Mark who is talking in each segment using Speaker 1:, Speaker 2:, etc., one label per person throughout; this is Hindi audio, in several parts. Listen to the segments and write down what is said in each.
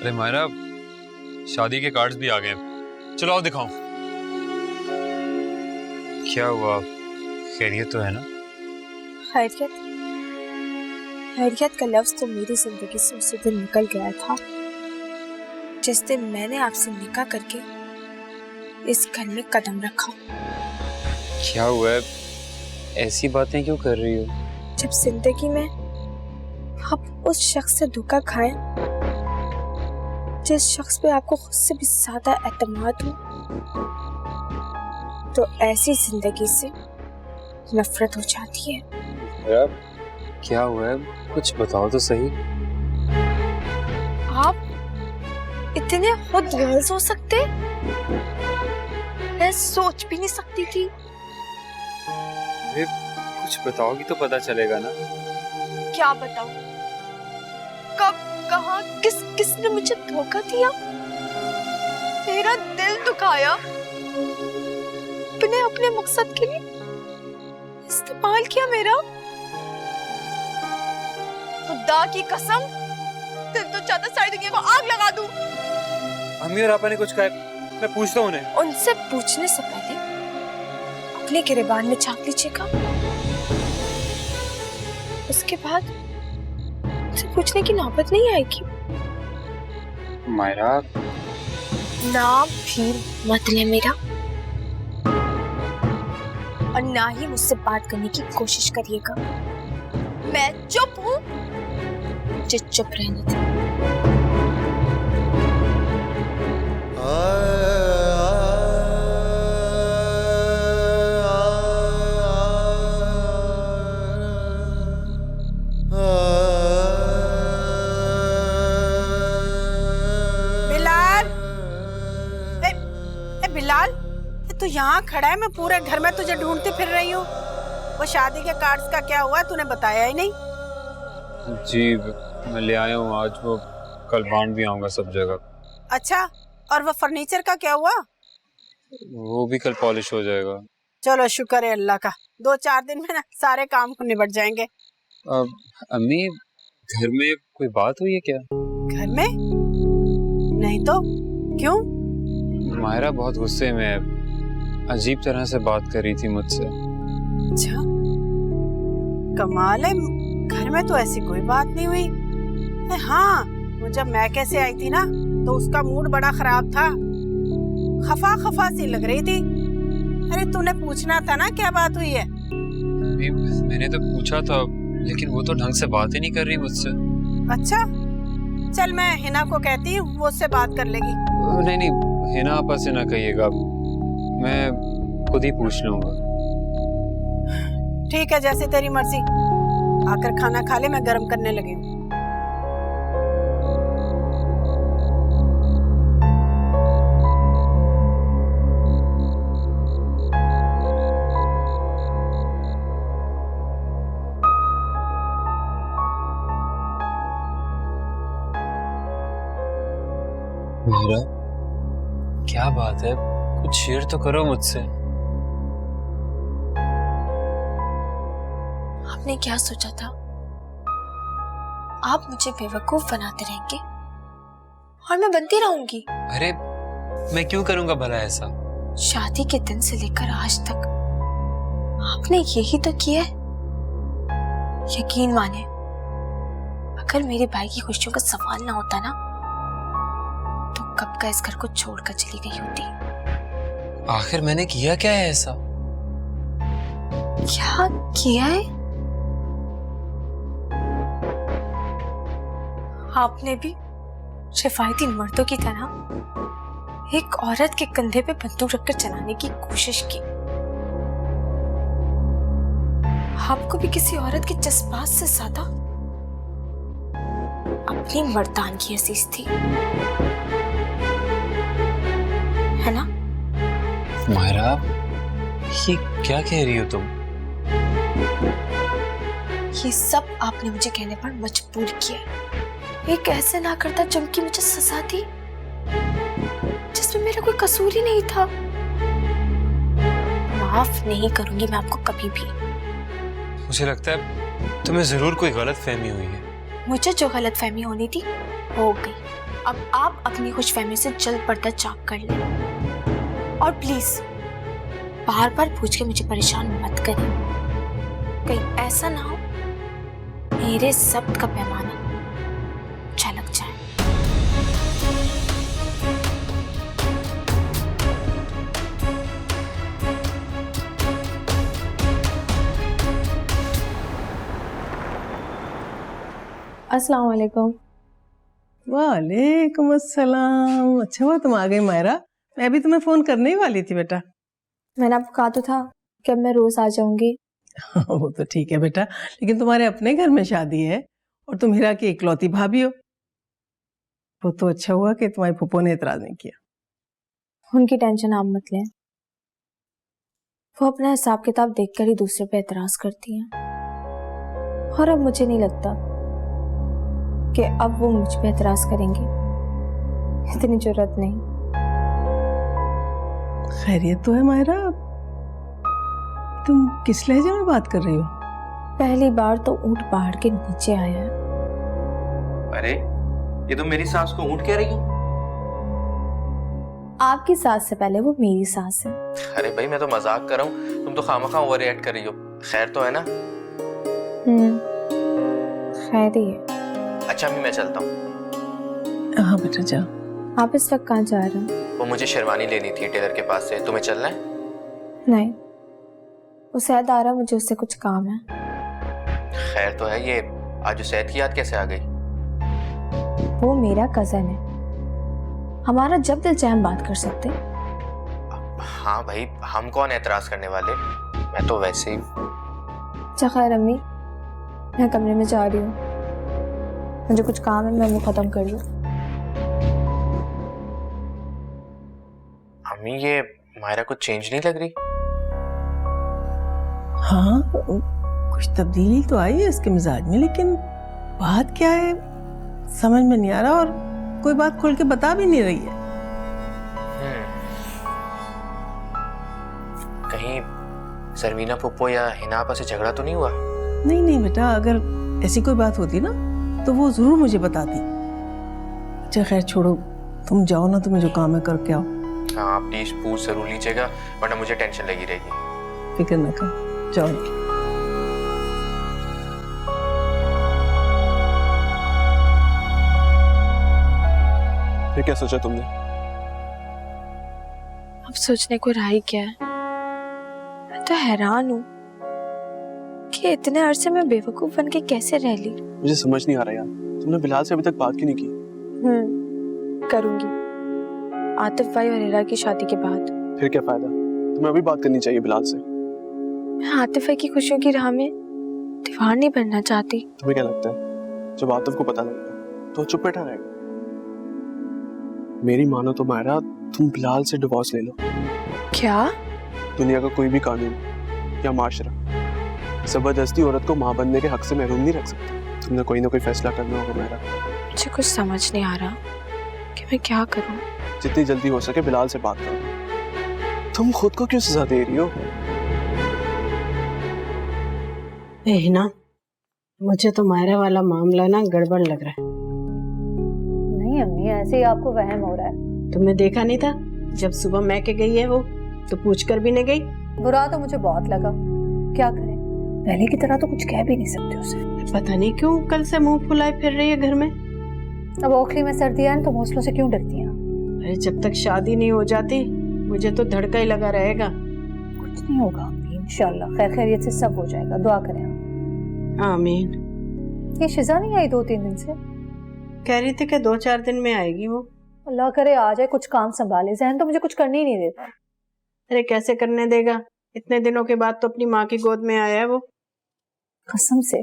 Speaker 1: अरे मायरा, शादी के कार्ड्स भी आ गए हैं। चलो आओ दिखाऊं। क्या हुआ, खैरियत तो है ना?
Speaker 2: खैरियत? खैरियत का लफ्ज तो मेरी जिंदगी से उसी दिन निकल गया था जिस दिन मैंने आपसे निकाह करके इस घर में कदम रखा।
Speaker 1: क्या हुआ है, ऐसी बातें क्यों कर रही हो?
Speaker 2: जब जिंदगी में आप उस शख्स से धोखा खाएं जिस शख्स पे आपको खुद से भी ज्यादा एतमाद हो, तो ऐसी जिंदगी से नफरत हो जाती है।
Speaker 1: यार, क्या हुआ है, कुछ बताओ तो सही।
Speaker 2: आप इतने खुद गर्ज हो सकते? मैं सोच भी नहीं सकती थी।
Speaker 1: अरे कुछ बताओगी तो पता चलेगा ना।
Speaker 2: क्या बताऊं? कब, कहां, किसने मुझे धोखा दिया? मेरा दिल दुखाया, अपने मकसद के लिए इस्तेमाल किया मेरा। खुदा की कसम, दिल तो चाहता सारी दुनिया को आग लगा दूं।
Speaker 1: अम्मी और आपा ने कुछ कहा, मैं पूछता हूं उन्हें।
Speaker 2: उनसे पूछने से पहले अपने गिरेबान में झांक लीजिएगा, उसके बाद उनसे पूछने की नौबत नहीं आएगी।
Speaker 1: मायरा,
Speaker 2: नाम भी मत ले मेरा, और ना ही मुझसे बात करने की कोशिश करिएगा। मैं चुप हूँ, मुझे चुप रहने दे।
Speaker 3: बिलाल, बिलाल, तू यहाँ खड़ा है, मैं पूरे घर में तुझे ढूंढती फिर रही हूँ। वो शादी के कार्ड्स का क्या हुआ, तूने बताया ही नहीं।
Speaker 1: जी मैं ले आया हूँ आज, वो कल बांट भी आऊंगा सब जगह।
Speaker 3: अच्छा, और वो फर्नीचर का क्या हुआ?
Speaker 1: वो भी कल पॉलिश हो जाएगा।
Speaker 3: चलो शुक्र है अल्लाह का, 2-4 दिन में ना सारे काम निबट जाएंगे।
Speaker 1: अम्मी, घर में कोई बात हुई है क्या?
Speaker 3: घर में? नहीं तो, क्यों?
Speaker 1: मायरा बहुत गुस्से में है, अजीब तरह से बात कर रही थी मुझसे।
Speaker 3: अच्छा, कमाल है, घर में तो ऐसी कोई बात नहीं हुई। हाँ, वो जब मैं कैसे आई थी ना, तो उसका मूड बड़ा खराब था, खफा खफा सी लग रही थी। अरे तूने पूछना था ना क्या बात हुई है।
Speaker 1: मैंने तो पूछा था, लेकिन वो तो ढंग से बात ही नहीं कर रही मुझसे।
Speaker 3: अच्छा, चल मैं हिना को कहती हूँ, वो उससे बात कर लेगी।
Speaker 1: नहीं नहीं, हिना आपा से ना कहिएगा, मैं खुद ही पूछ लूंगा।
Speaker 3: ठीक है, जैसे तेरी मर्जी। आकर खाना खा ले, मैं गर्म करने लगी हूँ।
Speaker 1: मेरा क्या बात है, कुछ शेयर तो करो मुझसे।
Speaker 2: आपने क्या सोचा था? आप मुझे बेवकूफ बनाते रहेंगे और मैं बनती रहूंगी?
Speaker 1: अरे मैं क्यों करूंगा भला ऐसा?
Speaker 2: शादी के दिन से लेकर आज तक आपने यही तो किया है। यकीन माने, अगर मेरे भाई की खुशियों का सवाल ना होता ना, तो कब का इस घर को छोड़कर चली गई होती।
Speaker 1: आखिर मैंने किया क्या है ऐसा?
Speaker 2: क्या किया है? आपने भी रिवायती मर्दों की तरह एक औरत के कंधे पे बंदूक रखकर चलाने की कोशिश की। आपको भी किसी औरत के जज्बात से ज्यादा अपनी मर्दानगी अजीज थी, है ना?
Speaker 1: मायरा, ये क्या कह रही हो तुम?
Speaker 2: ये सब आपने मुझे कहने पर मजबूर किया। एक ऐसे ना करता जबकि मुझे सजा दी जिसमें मेरा कोई कसूर ही नहीं था। माफ नहीं करूंगी मैं आपको कभी भी।
Speaker 1: मुझे लगता है तुम्हें जरूर कोई गलत फहमी हुई है।
Speaker 2: मुझे जो गलत फहमी होनी थी हो गई, अब आप अपनी खुशफहमी से जल्द पर्दा चाक कर लें और प्लीज बार बार पूछ के मुझे परेशान मत करें। कहीं ऐसा ना हो मेरे सब्र का पैमाना छलक जाए। अस्सलाम वालेकुम।
Speaker 4: वालेकुम अस्सलाम। अच्छा हुआ तुम आ गई मायरा, मैं भी तुम्हें फोन करने ही वाली थी बेटा।
Speaker 2: मैंने आपको कहा तो था कि अब मैं रोज आ जाऊंगी।
Speaker 4: वो तो ठीक है बेटा, लेकिन तुम्हारे अपने घर में शादी है और तुम हीरा की इकलौती भाभी हो। वो तो अच्छा हुआ कि तुम्हारी फूफो ने एतराज नहीं किया।
Speaker 2: उनकी टेंशन आप मत लें, वो अपना हिसाब किताब देखकर ही दूसरे पे एतराज करती हैं और अब मुझे नहीं लगता कि अब वो मुझ पे एतराज करेंगी, इतनी जरूरत नहीं।
Speaker 4: खैरियत तो है मायरा? तुम किस लहजे में बात कर रही हो?
Speaker 2: पहली बार तो ऊंट पहाड़ के नीचे आया है।
Speaker 5: अरे ये तुम मेरी सास को ऊँट कह रही हो?
Speaker 2: आपकी सास से पहले वो मेरी सास है।
Speaker 5: अरे भाई मैं तो मजाक कर रहा हूँ, तुम तो खामखा ओवर रिएक्ट कर रही हो। खैर तो है ना?
Speaker 2: खैर ही है।
Speaker 5: अच्छा अम्मी मैं चलता हूँ।
Speaker 4: हाँ बेटा जाओ।
Speaker 2: आप इस वक्त कहाँ जा रहे हैं?
Speaker 5: वो मुझे शेरवानी लेनी थी टेलर के पास से, तुम्हें चलना है?
Speaker 2: नहीं, वो सैद आ रहा, मुझे उससे कुछ काम है।
Speaker 5: खैर तो है, ये आज सैद की याद कैसे आ गई?
Speaker 2: वो मेरा कजन है, हमारा जब दिल चाहे हम बात कर सकते।
Speaker 5: हाँ भाई, हम कौन एतराज करने वाले, मैं तो वैसे ही।
Speaker 2: अच्छा खैर अम्मी, मैं कमरे में जा रही हूँ, मुझे कुछ काम है, मैं वो खत्म कर लूँ।
Speaker 5: अम्मी ये मायरा कुछ चेंज नहीं लग रही?
Speaker 4: हाँ कुछ तब्दीली तो आई है इसके मिजाज में, लेकिन बात क्या है समझ में नहीं आ रहा और कोई बात खोल के बता भी नहीं रही है।
Speaker 5: कहीं सरवीना फुप्पो या हिना आपस से झगड़ा तो नहीं हुआ?
Speaker 4: नहीं नहीं बेटा, अगर ऐसी कोई बात होती ना तो वो जरूर मुझे बताती। अच्छा खैर छोड़ो, तुम जाओ ना, तुम्हें जो काम है करके आओ।
Speaker 5: हाँ आप प्लीज पूछ जरूर लीजिएगा, वरना मुझे टेंशन लगी रहेगी।
Speaker 4: फिक्र न कर, जाओ।
Speaker 6: फिर क्या सोचा तुमने?
Speaker 2: अब सोचने को रहा ही क्या है। मैं तो हैरान हूँ कि इतने अरसे में बेवकूफ बन के कैसे रह ली।
Speaker 6: मुझे समझ नहीं आ रहा यार, तुमने बिलाल से अभी तक बात क्यों नहीं की?
Speaker 2: करूंगी, आतिफ भाई और हीरा की शादी के बाद।
Speaker 6: फिर क्या फायदा, तुम्हें अभी बात करनी चाहिए बिलाल से।
Speaker 2: मैं आतिफ भाई की खुशियों की राह में दीवार नहीं बनना चाहती।
Speaker 6: तुम्हें क्या लगता है जब आतिफ को पता लगेगा तो चुप बैठा रहेगा? मेरी मानो तो मायरा, तुम बिलाल से डिवोर्स ले लो।
Speaker 2: क्या?
Speaker 6: दुनिया का कोई भी कानून या माशरा जबरदस्ती औरत को मां बनने के हक से महरूम नहीं रख सकता। तुमने कोई ना कोई फैसला करना होगा मायरा।
Speaker 2: मुझे कुछ समझ नहीं आ रहा कि मैं क्या करूं।
Speaker 6: जितनी जल्दी हो सके बिलाल से बात करो। तुम खुद को क्यों सजा दे रही हो?
Speaker 3: हिना, मुझे तो मायरा वाला मामला ना गड़बड़ लग रहा है।
Speaker 7: नहीं अम्मी, ऐसे ही आपको वहम हो रहा है।
Speaker 3: तुमने देखा नहीं था जब सुबह मैं के गई है वो, तो पूछ कर भी नहीं गई।
Speaker 7: बुरा तो मुझे बहुत लगा, क्या करें, पहले की तरह तो कुछ कह भी नहीं सकते उसे।
Speaker 3: पता नहीं क्यों कल से मुंह फुलाए फिर रही है घर में।
Speaker 7: अब ओखली में सर्दियां हैं तो घोंसलों से क्यों डरती हैं?
Speaker 3: अरे जब तक शादी नहीं हो जाती मुझे तो धड़का ही लगा रहेगा।
Speaker 7: कुछ नहीं होगा अम्मी, इंशाल्लाह खैर खैरियत से सब हो जाएगा, दुआ करें आप।
Speaker 3: आमीन।
Speaker 7: ये शिजा नहीं आई 2-3 दिन से?
Speaker 3: कह रही थी कि 2-4 दिन में आएगी वो।
Speaker 7: अल्लाह करे आ जाए, कुछ काम संभाले, जहन तो मुझे कुछ करने ही नहीं देता।
Speaker 3: अरे कैसे करने देगा, इतने दिनों के बाद तो अपनी माँ की गोद में आया है वो।
Speaker 7: कसम से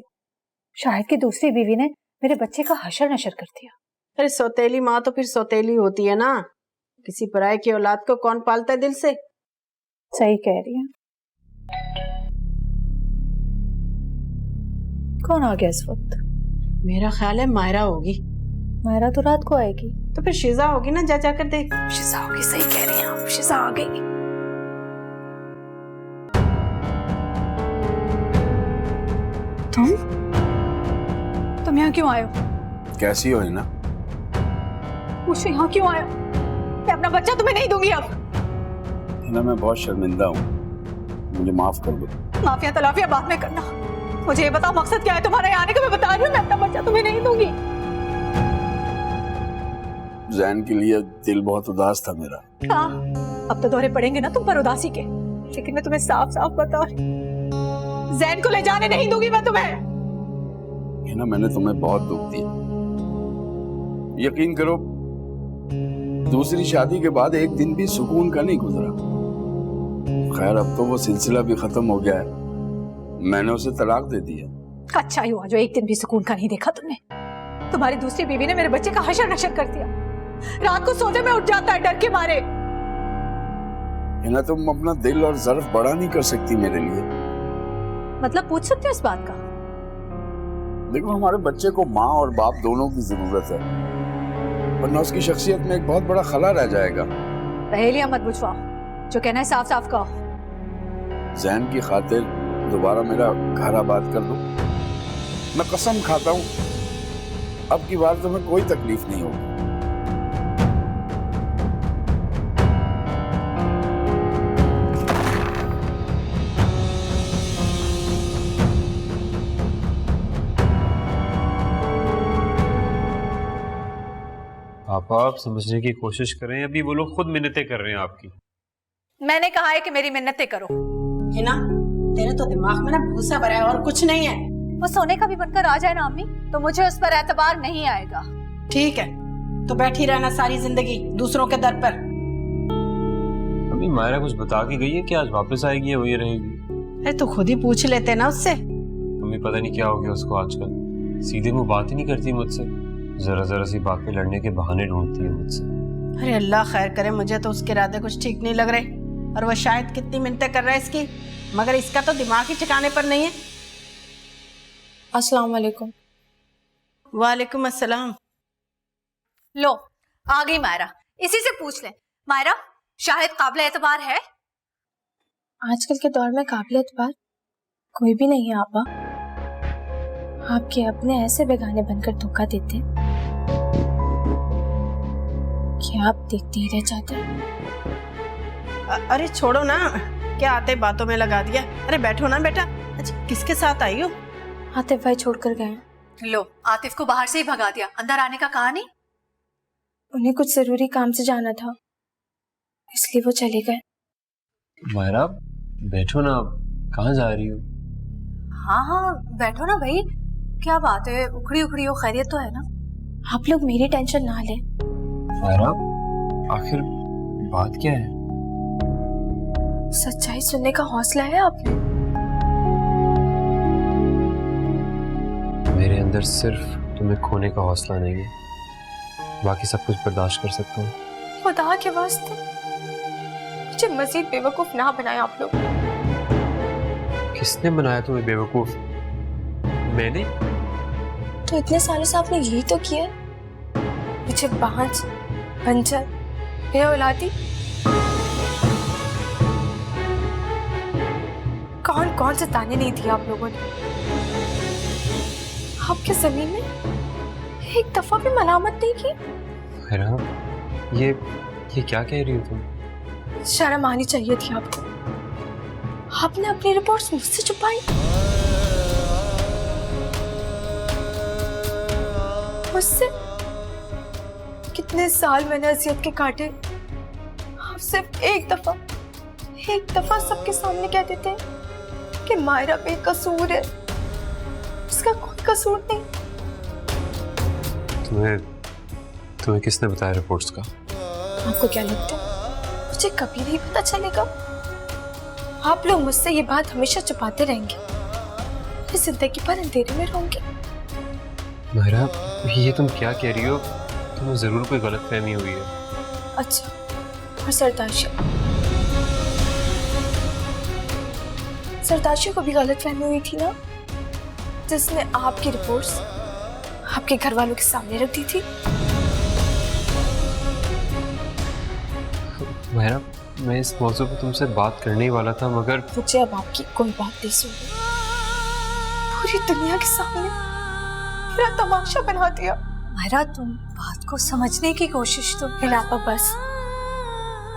Speaker 7: शाहिद की दूसरी बीवी ने मेरे बच्चे का हशर नशर कर दिया।
Speaker 3: अरे सौतेली माँ तो फिर सौतेली होती है ना, किसी पराये की औलाद को कौन पालता है दिल से।
Speaker 7: सही कह रही है। कौन आ गया इस वक्त?
Speaker 3: मेरा ख्याल है मायरा होगी।
Speaker 7: मायरा तो रात को आएगी।
Speaker 3: तो फिर शिजा होगी ना, जा कर देख।
Speaker 7: शिजा होगी, सही कह रही हैं आप, शिजा आ गई। तुम यहाँ क्यों आए हो?
Speaker 8: कैसी हो ना?
Speaker 7: पूछो यहाँ क्यों आया? मैं अपना बच्चा तुम्हें नहीं दूंगी अब।
Speaker 8: हिना, मैं बहुत शर्मिंदा हूँ, मुझे माफ कर दो।
Speaker 7: माफिया तलाफिया बाद में करना, मुझे ये बताओ मकसद क्या है तुम्हारे आने का? मैं बता रही हूँ, मैं अपना बच्चा तुम्हें नहीं दूंगी।
Speaker 8: जैन के लिए दिल बहुत उदास था मेरा।
Speaker 7: हाँ, अब तो दौरे पड़ेंगे ना तुम पर उदासी के, लेकिन मैं तुम्हें साफ साफ बता रही हूँ, जैन को ले जाने नहीं दूंगी मैं तुम्हें।
Speaker 8: हिना, मैंने तुम्हें बहुत दुख दिया, यकीन करो दूसरी शादी के बाद एक दिन भी सुकून का नहीं गुजरा। खैर, अब तो वो सिलसिला भी खत्म हो गया है, मैंने उसे तलाक दे दिया।
Speaker 7: अच्छा ही हुआ जो एक दिन भी सुकून का नहीं देखा तुमने। तुम्हारी दूसरी बीवी ने मेरे बच्चे का हशर नशर कर दिया, रात को सोते में उठ जाता है डर के मारे।
Speaker 8: हिना, तुम अपना दिल और ज़र्फ बड़ा नहीं कर सकती मेरे लिए?
Speaker 7: मतलब पूछ सकते हो इस बात का?
Speaker 8: देखो, हमारे बच्चे को माँ और बाप दोनों की जरूरत है, वरना उसकी शख्सियत में एक बहुत बड़ा खला रह जाएगा।
Speaker 7: पहेलियां मत बुझवाओ, जो कहना है साफ साफ कहो।
Speaker 8: जैन की खातिर दोबारा मेरा घर आबाद कर दो, मैं कसम खाता हूँ अब की बार तुम्हें कोई तकलीफ नहीं होगी।
Speaker 1: पापा, आप समझने की कोशिश करें, अभी वो लोग खुद मिन्नतें कर रहे हैं आपकी।
Speaker 7: मैंने कहा है कि मेरी मिन्नतें करो।
Speaker 3: हिना, तेरे तो दिमाग में ना भूसा भरा है और कुछ नहीं है।
Speaker 7: वो सोने का भी बनकर आ जाए ना अम्मी, तो मुझे उस पर एतबार नहीं आएगा।
Speaker 3: ठीक है, तो बैठी रहना सारी जिंदगी दूसरों के दर पर।
Speaker 1: अभी मायरा कुछ बता के गई है कि आज वापस आएगी या वही रहेगी?
Speaker 3: अरे तो खुद ही पूछ लेते ना उससे।
Speaker 1: मम्मी, पता नहीं क्या हो गया उसको आजकल, सीधे मुंह बात ही नहीं करती मुझसे, जरा जरा सी बात पे लड़ने के बहाने ढूंढती है मुझसे।
Speaker 3: अरे अल्लाह खैर करे, मुझे तो उसके इरादे कुछ ठीक नहीं लग रहे। और वह शायद कितनी मिन्नतें कर रहा है इसकी, मगर इसका तो दिमाग ही ठिकाने पर नहीं है।
Speaker 2: अस्सलाम वालेकुम।
Speaker 3: वालेकुम अस्सलाम।
Speaker 7: लो आ गई मायरा, इसी से पूछ ले। मायरा, शाहिद काबिल एतबार है?
Speaker 2: आजकल के दौर में काबिल एतबार कोई भी नहीं है आपा। आपके अपने ऐसे बेगाने बनकर धोखा देते हैं कि आप देखते ही रह जाते हैं।
Speaker 3: अरे छोड़ो ना, क्या आते बातों में लगा दिया। अरे बैठो ना बेटा। अच्छा, किसके साथ आई हो?
Speaker 2: आतिफ भाई छोड़कर गए।
Speaker 7: लो, आतिफ को बाहर से ही भगा दिया, अंदर आने का कहा नहीं?
Speaker 2: उन्हें कुछ जरूरी काम से जाना था, इसलिए वो चले गए।
Speaker 1: मायरा, बैठो ना, कहाँ जा रही हो?
Speaker 7: हाँ हाँ बैठो ना भाई, क्या बात है, उखड़ी उखड़ी हो, खैरियत तो है ना?
Speaker 2: आप लोग मेरी टेंशन ना लें।
Speaker 1: मायरा, आखिर बात क्या है?
Speaker 2: सच्चाई सुनने का हौसला है आपने?
Speaker 1: मेरे अंदर सिर्फ तुम्हें खोने का हौसला नहीं है, बाकी सब कुछ बर्दाश्त कर सकता हूँ।
Speaker 2: खुदा के वास्ते मुझे मजीद बेवकूफ ना बनाए आप लोग।
Speaker 1: किसने बनाया तुम्हें बेवकूफ? मैंने?
Speaker 2: तो इतने सालों से आपने यही तो किया, मुझे बांझ, बंजर, बे औलादी, कौन कौन से ताने नहीं दिए आप लोगों ने। आपके जमीन में एक दफा भी मलामत नहीं की।
Speaker 1: मायरा, ये क्या कह रही हो तुम?
Speaker 2: शर्म आनी चाहिए थी आपको। आपने अपनी रिपोर्ट्स मुझसे छुपाई। मुझसे कितने साल मैंने अजियत के काटे। आप सिर्फ एक दफा सबके सामने कह देते हैं कि मायरा बेकसूर है, उसका कोई कसूर नहीं।
Speaker 1: तुम्हें किसने बताया रिपोर्ट्स का?
Speaker 2: आपको क्या लगता है मुझे कभी नहीं पता चलेगा? आप लोग मुझसे ये बात हमेशा छुपाते रहेंगे, मैं जिंदगी भर अंधेरे में रहूंगी।
Speaker 1: मायरा, ये तुम क्या कह रही हो? तुम्हें जरूर कोई गलतफहमी हुई है।
Speaker 2: अच्छा, और सरदाशी को भी गलतफहमी हुई थी ना, जिसने आपकी रिपोर्ट्स आपके घर वालों के सामने रख दी थी।
Speaker 1: मायरा, मैं इस मौजू पर तुमसे बात करने ही वाला था, मगर
Speaker 2: मुझे अब आपकी कोई बात नहीं सुननी। पूरी दुनिया के सामने मेरा तमाशा बना दिया।
Speaker 7: मायरा, तुम बात को समझने की कोशिश तो।
Speaker 2: आपा बस,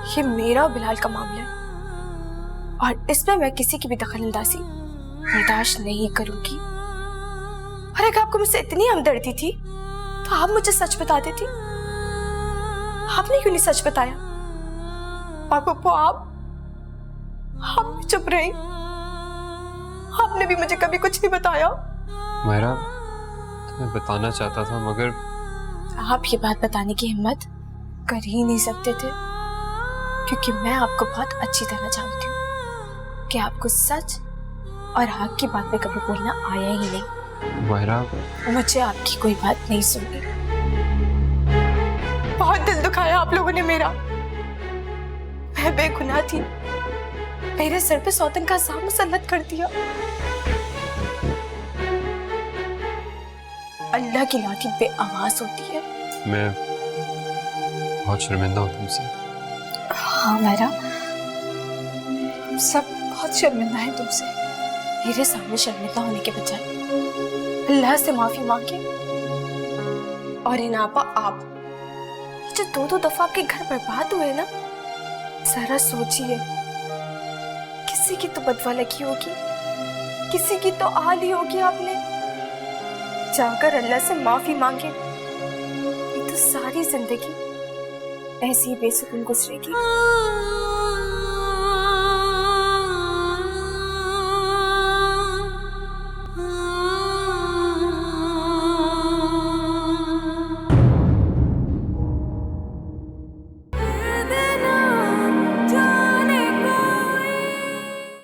Speaker 2: ये मेरा और बिलाल का मामला है और इसमें मैं किसी की भी दखलंदाजी बर्दाश्त नहीं करूंगी। और अगर आपको मुझसे इतनी हमदर्दी थी तो आप मुझे सच बता देती। आपने क्यों नहीं सच बताया? और पप्पू, आप भी चुप रही। आपने भी मुझे कभी कुछ नहीं बताया।
Speaker 1: मायरा, तुम्हें बताना चाहता था मगर
Speaker 2: आप ये बात बताने की हिम्मत कर ही नहीं सकते थे, क्योंकि मैं आपको बहुत अच्छी तरह जानती हूँ कि आपको सच और हक की बात में कभी बोलना आया ही नहीं।
Speaker 1: मायरा,
Speaker 2: मुझे आपकी कोई बात नहीं सुननी। बहुत दिल दुखाया आप लोगों ने मेरा। मैं बेगुनाह थी, मेरे सर पे सौतन का इल्जाम मुसल्लत कर दिया। अल्लाह की लाठी बेआवाज होती है।
Speaker 1: मैं बहुत शर्मिंदा हूँ तुमसे।
Speaker 2: हाँ मायरा,
Speaker 7: सब बहुत शर्मिंदा है तुमसे।
Speaker 2: मेरे सामने शर्मिंदा होने के बजाय अल्लाह से माफी मांगे। और इनापा, आप जो दो दफा आपके घर बर्बाद हुए ना, जरा सोचिए, किसी की तो बदवा लगी होगी, किसी की तो आ ली होगी। आपने जाकर अल्लाह से माफी मांगे, नहीं तो सारी जिंदगी ऐसी ही बेसुकून गुजरेगी।